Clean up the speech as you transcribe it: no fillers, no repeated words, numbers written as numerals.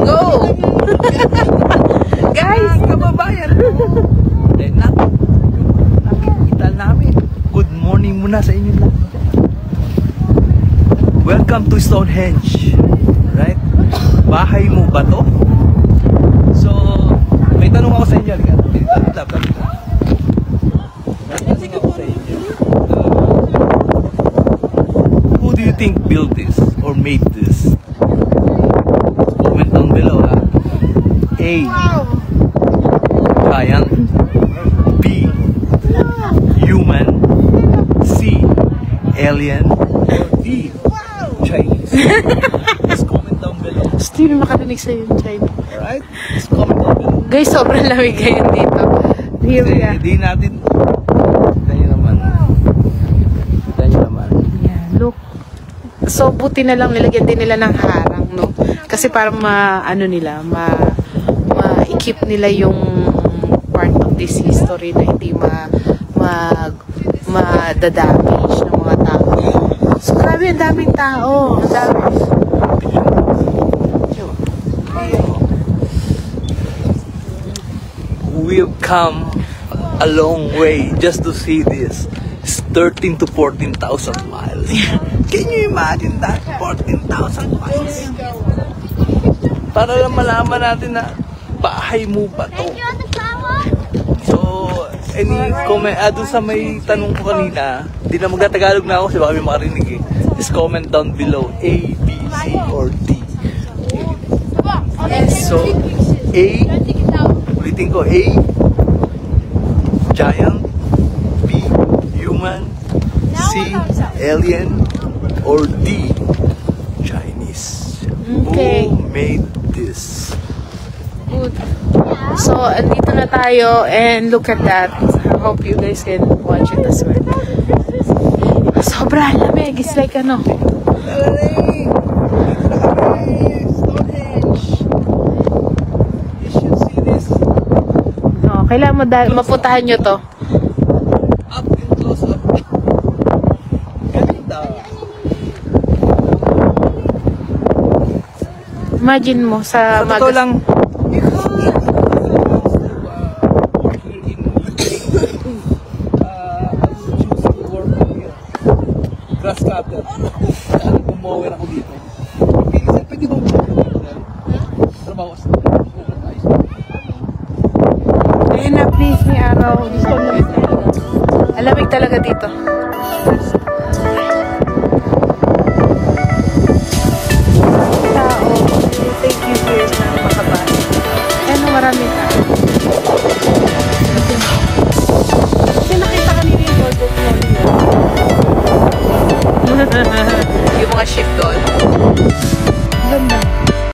go! Guys, kababayan mo. Nakikita namin. Good morning muna sa inyo lahat. Welcome to Stonehenge. Right? Bahay mo ba to? So, may tanong ako sa inyo. Who do you think built this or made this? Comment down below. A. Giant. B. Human. C. Alien. Or D. Chinese. Just comment down below. Hindi na makarinig sa yung China. Alright? Just comment down below. Guys, sobrang lamig ngayon dito. Here we are. Di natin. Tayo naman. Yeah, look. So, buti na lang nilagyan din nila ng harang, no? Kasi para ma-keep nila yung part of this history na hindi madadamage ng mga tao. So, grabe, ang daming tao. Ang dami. We've come a long way just to see this. It's 13 to 14,000 miles. Can you imagine that? 14,000 miles. Para lang malaman natin na bahay mo ba to? So, any comment, dun sa may tanong ko kanina, di na magtatagalog na ako kasi baka may makarinig eh. Just comment down below A, B, C, or D. So, A, ulitin ko, A, giant, B, human, C, alien, or D, Chinese. Okay. Who made this? Good. So, andito na tayo and look at that. I hope you guys can watch it as well. Sobrang lamig. It's like ano. No, kailangan mapuntahan nyo to. Up and close up. Ganda. Imagine mo sa totoo lang, grass cutter. Bumawi ako dito. Pwede bang trabaho sa ayun na, please, may araw. Gusto na. Alamig talaga dito. Tao. Thank you for your time, makabas. Ano, maraming tao. Kasi nakita kanina yung boardwalk mo. yung mga ship doon. Ganda.